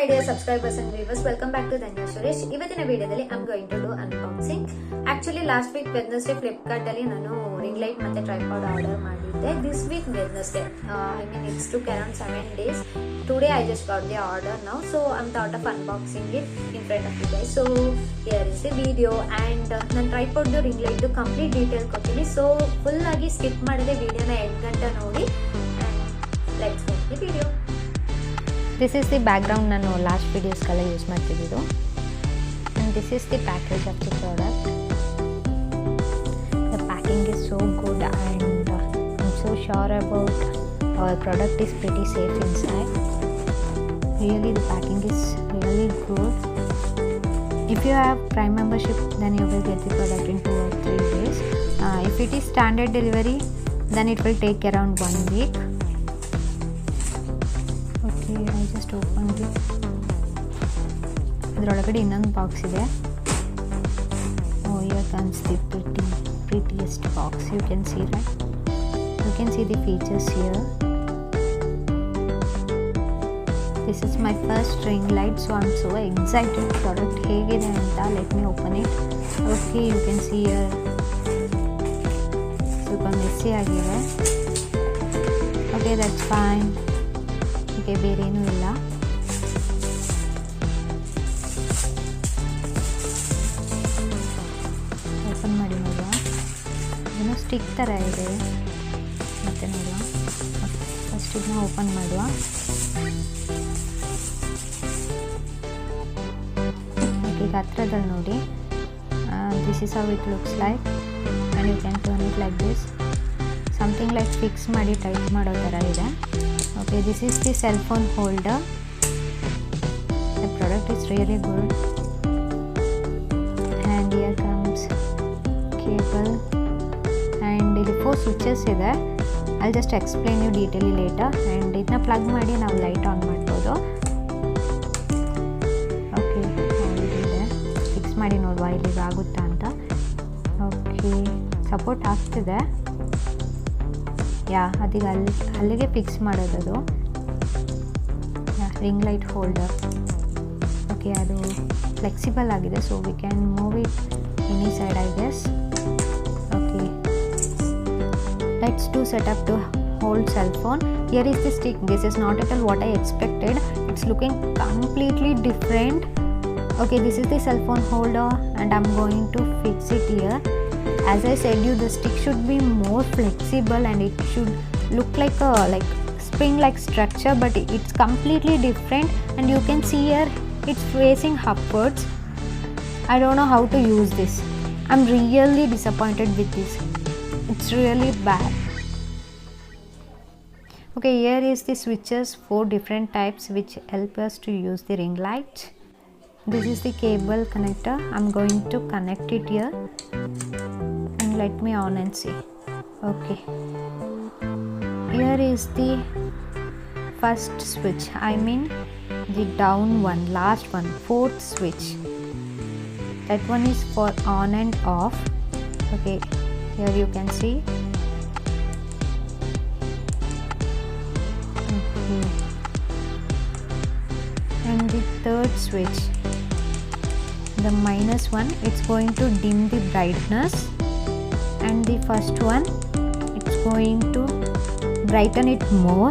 my dear subscribers and viewers, welcome back to Dhanya Suresh. ಇವತ್ತಿನ ವಿಡಿಯೋದಲ್ಲಿ I'm going to do unboxing. Actually last week Wednesday Flipkart ಅಲ್ಲಿ ನಾನು ring light ಮತ್ತೆ tripod order ಮಾಡಿದ್ದೆ. This week Wednesday, it took around 7 days. Today I just got the order now, so I'm thought of unboxing it in front of you guys. So here is the video and ನಾನು tripod ring light complete detail ಕೊಡ್ತೀನಿ. So full ಆಗಿ skip ಮಾಡದೆ ವಿಡಿಯೋನ 8 ಗಂಟೆ ನೋಡಿ and let's go the video. This is the background ನಾನು last ವಿಡಿಯೋಸ್ಗೆಲ್ಲ use ಮಾಡ್ತಿದ್ದು and this is the package of the product. The packing is so good and I'm so sure about our product is pretty safe inside. Really the packing is really good. If you have Prime membership then you will get the product in 2 or 3 days. If it is standard delivery then it will take around 1 week. I just opened it. ಇದರೊಳಗಡೆ ಇನ್ನೊಂದು box ಇದೆ. Here comes the prettiest box. You can see, right? You can see the features here. This is my first ring light, so I'm so excited. Product ಹೇಗಿದೆ ಅಂತ let me open it. Okay, you can see here. ಸ್ವಲ್ಪ Messi ಆಗಿದೆ. Okay, that's fine. Okay, ಬೇರೇನೂ ಇಲ್ಲ. Open ಮಾಡಿ ನೋಡುವ. ಏನೋ stick ಥರ ಇದೆ. ಮತ್ತೆ ನೋಡುವ. ಫಸ್ಟ್ ಇದನ್ನ ಓಪನ್ ಮಾಡುವ. ಈಗ ಹತ್ರದಲ್ಲಿ ನೋಡಿ. This is how it looks like and you can turn it like this. Something like fix ಮಾಡಿ ಟೈಟ್ ಮಾಡೋ ಥರ ಇದೆ. Okay, this is the cell phone holder. The product is really good. And here comes cable and ಇಲ್ಲಿ 4 switches ಇದೆ. I'll just explain you detail later. And ಇದನ್ನ plug ಮಾಡಿ ನಾವು light on ಮಾಡ್ಬೋದು. ಓಕೆ, ಇದೆ ಫಿಕ್ಸ್ ಮಾಡಿ ನೋಡುವ ಇಲ್ಲಿಗೆ ಆಗುತ್ತಾ ಅಂತ. ಓಕೆ, ಸಪೋರ್ಟ್ ಆಗ್ತಿದೆ. ಅದೀಗ ಅಲ್ಲಿಗೆ ಫಿಕ್ಸ್ ಮಾಡೋದದು. Ring light holder. ಓಕೆ, ಅದು ಫ್ಲೆಕ್ಸಿಬಲ್ ಆಗಿದೆ, so we can move it any side I guess. Okay, let's do setup to hold cell phone. Here is the stick. This is not at all what I expected. It's looking completely different. Okay, this is the cell phone holder and I'm going to fix it here. As I said you, the stick should be more flexible and it should look like a spring like structure, but it's completely different and you can see here it's facing upwards. I don't know how to use this. I'm really disappointed with this. It's really bad. Okay, here is the switches, 4 different types which help us to use the ring light. This is the cable connector. I'm going to connect it here. Let me on and see. Okay, here is the first switch, I mean the down one, last one, 4th switch. That one is for on and off. Okay, here you can see. Okay, and the 3rd switch, the minus one, it's going to dim the brightness. And the first one, it's going to brighten it more.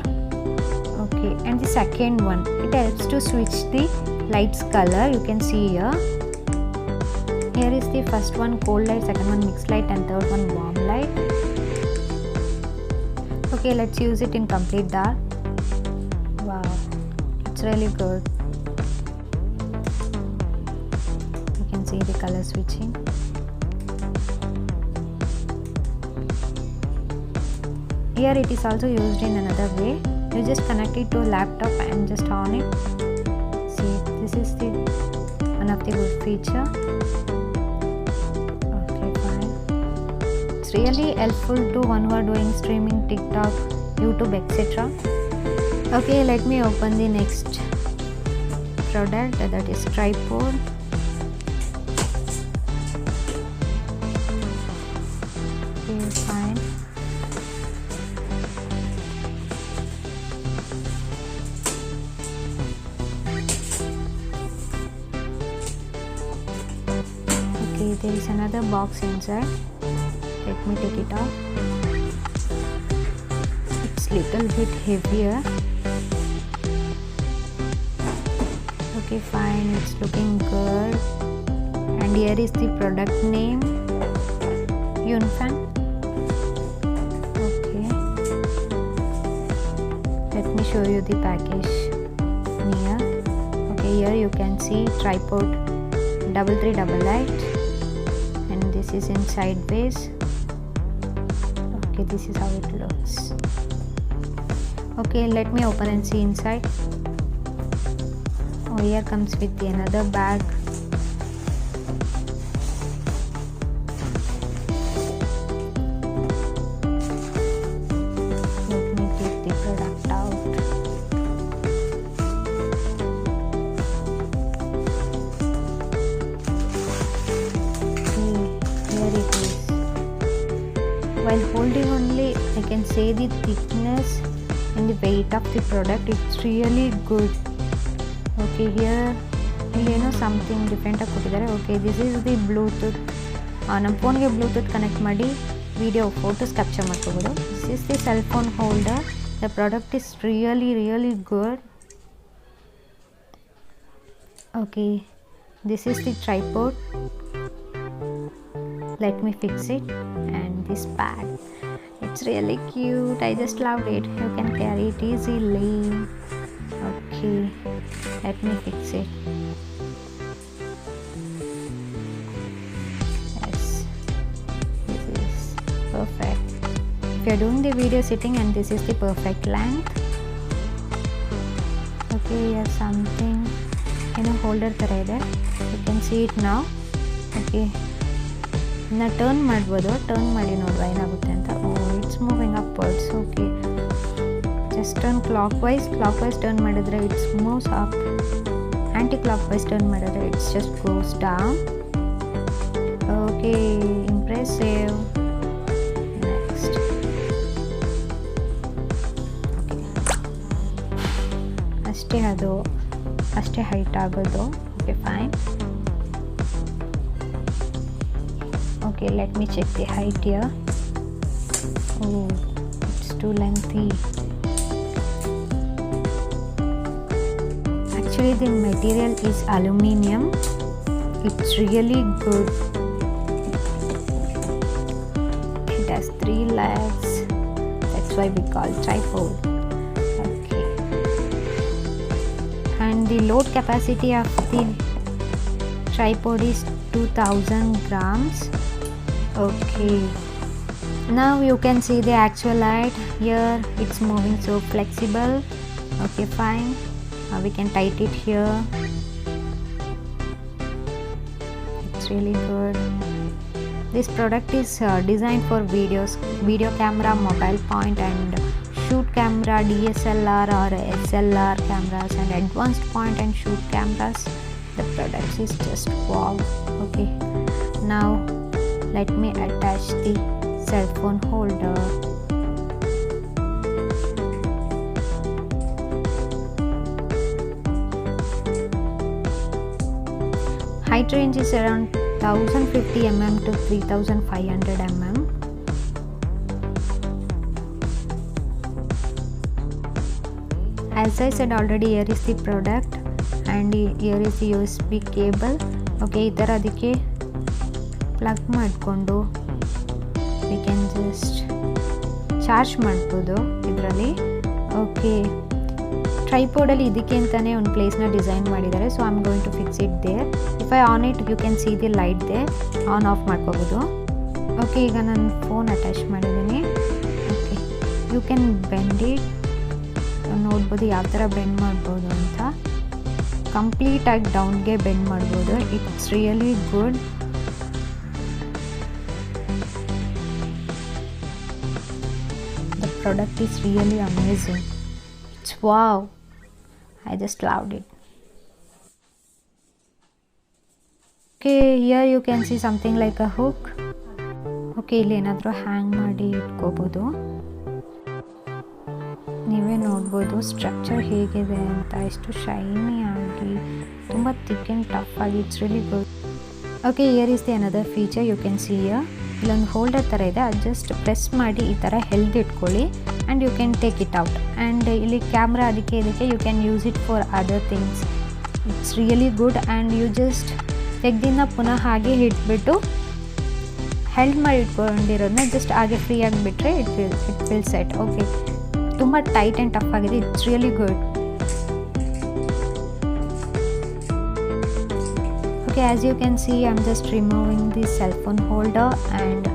Okay, and the second one, it helps to switch the lights color. You can see here. Here is the first one cold light, second one mixed light, and third one warm light. Okay, let's use it in complete dark. Wow, it's really good. You can see the color switching. Here it is also used in another way. You just connect it to a laptop and just on it. See, this is the one of the good feature. Okay, fine. It's really helpful to one who are doing streaming, TikTok, YouTube, etc. Okay, let me open the next product, that is tripod. Okay, fine. there is another box inside. Let me take it out. It's little bit heavier. Okay, fine, it's looking good. And here is the product name, Yunfan. Okay, let me show you the package near. Okay, here you can see tripod 3388, and this is in sideways. Okay, this is how it looks. Okay, let me open and see inside. Oh, here comes with another bag. Let me take the product out. Okay, here it is. While holding only, I can say the thickness and the weight of the product, it's really good. Okay, here ಇಲ್ಲೇನೋ something ಡಿಫ್ರೆಂಟಾಗಿ ಕೊಟ್ಟಿದ್ದಾರೆ. Okay, this is the Bluetooth. ನಮ್ಮ ಫೋನ್ಗೆ Bluetooth connect ಮಾಡಿ video photos capture ಮಾಡ್ಕೋಬೋದು. This is the cell phone holder. The product is really good. Okay, this is the tripod. Let me fix it. And this bag, it's really cute. I just loved it. You can carry it easily. Okay, let me fix it. Yes, this is perfect. If you're doing the video sitting, and this is the perfect length. Okay, here's something holder ತರ ಇದೆ. You can see it now. Okay, ಇನ್ನು turn ಮಾಡ್ಬೋದು. Turn ಮಾಡಿ ನೋಡುವ ಏನಾಗುತ್ತೆ ಅಂತ. It's moving upwards. Okay, just turn clock wise turn ಮಾಡಿದ್ರೆ it's moves up. Anti clock wise turn ಮಾಡಿದ್ರೆ it's just goes down. Okay, impressive. Next, ಅಷ್ಟೇ height ಆಗೋದು. Okay, fine. Okay, let me check the height here. Oh, it's too lengthy. Actually, the material is aluminium. It's really good. It has 3 legs. That's why we call tripod. Okay. And the load capacity of the tripod is 2000 grams. Okay, now you can see the actual height. Here it's moving so flexible. Okay, fine. Now we can tighten it here. It's really good. This product is designed for video camera, mobile point and shoot camera, DSLR or SLR cameras, and advanced point and shoot cameras. The product is just wow. Okay, now let me attach the cell phone holder. Height range is around 1050 mm to 3500 mm. As I said already, here is the product and here is the USB cable. Okay, ಈ ಥರ ಅದಕ್ಕೆ plug ಮಾಡಿಕೊಂಡು we can just charge ಮಾಡ್ಬೋದು ಇದರಲ್ಲಿ. Okay, ಟ್ರೈಪೋಡಲ್ಲಿ ಇದಕ್ಕೆ ಅಂತಲೇ ಒಂದು ಪ್ಲೇಸ್ನ ಡಿಸೈನ್ ಮಾಡಿದ್ದಾರೆ. So I am going to fix it there. If I on it you can see the light there. On off ಮಾಡ್ಕೋಬೋದು. ಓಕೆ, ಈಗ ನಾನು ಫೋನ್ ಅಟ್ಯಾಚ್ ಮಾಡಿದ್ದೀನಿ. Okay, you can bend it. ನೋಡ್ಬೋದು ಯಾವ ಥರ ಬೆಂಡ್ ಮಾಡ್ಬೋದು ಅಂತ. ಕಂಪ್ಲೀಟಾಗಿ ಡೌನ್ಗೆ ಬೆಂಡ್ ಮಾಡ್ಬೋದು. It's really good. The product is really amazing. It's wow. I just loved it. Okay, here you can see something like a hook. Okay, ಇಲ್ಲಿ ಏನಾದರೂ ಹ್ಯಾಂಗ್ ಮಾಡಿ ಇಟ್ಕೋಬೋದು. ನೀವೇ ನೋಡ್ಬೋದು ಸ್ಟ್ರಕ್ಚರ್ ಹೇಗಿದೆ ಅಂತ. ಎಷ್ಟು ಶೈನಿ ಆಗಿ, ತುಂಬ ಥಿಕ್ ಆ್ಯಂಡ್ ಟಫ್ ಆಗಿ. It's really good. Okay, here is the another feature. You can see here ಇಲ್ಲೊಂದು ಹೋಲ್ಡರ್ ಥರ ಇದೆ. ಅದು ಜಸ್ಟ್ ಪ್ರೆಸ್ ಮಾಡಿ ಈ ಥರ ಹೆಲ್ದ್ ಇಟ್ಕೊಳ್ಳಿ and you can take it out. And ಇಲ್ಲಿ ಕ್ಯಾಮ್ರಾ ಅದಕ್ಕೆ ಇದಕ್ಕೆ you can use it for other things. It's really good. And you just ತೆಗ್ದಿನ ಪುನಃ ಹಾಗೆ ಇಟ್ಬಿಟ್ಟು ಹೆಲ್ಡ್ ಮಾಡಿ ಇಟ್ಕೊಂಡಿರೋದನ್ನ ಜಸ್ಟ್ ಹಾಗೆ ಫ್ರೀ ಆಗಿಬಿಟ್ರೆ ಇಟ್ ವಿಲ್ ಸೆಟ್. ಓಕೆ, ತುಂಬ ಟೈಟ್ ಆ್ಯಂಡ್ ಟಫ್ ಆಗಿದೆ. It's really good. Okay, as you can see I am just removing the cell phone holder and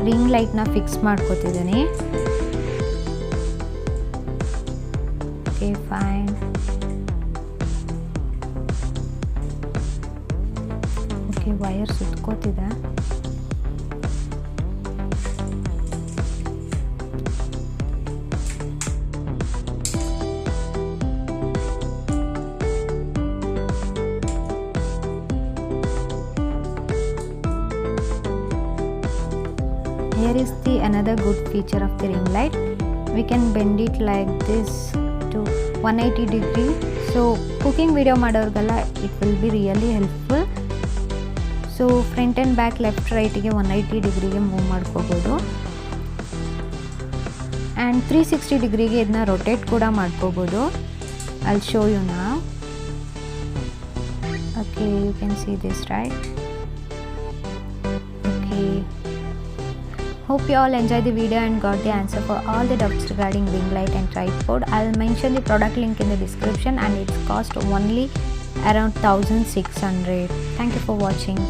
ring ಲೈಟ್ನ ಫಿಕ್ಸ್ ಮಾಡ್ಕೋತಿದ್ದೀನಿ. Okay, fine. ಓಕೆ, ವೈರ್ ಸುತ್ಕೋತಿದೆ. Here is the another good feature of the ring light. We can bend it like this to 180 degree. So cooking video ಮಾಡೋರ್ಗೆಲ್ಲ it will be really helpful. So front and back left right ಗೆ 180 ಡಿಗ್ರಿಗೆ move ಮಾಡ್ಕೋಬೋದು. and 360 ಡಿಗ್ರಿಗೆ ಇದನ್ನ rotate ಕೂಡ ಮಾಡ್ಕೋಬೋದು. I'll show you now. Okay, you can see this, right? Okay. Hope you all enjoyed the video and got the answer for all the doubts regarding ring light and tripod. I'll mention the product link in the description and its cost only around 1600. Thank you for watching.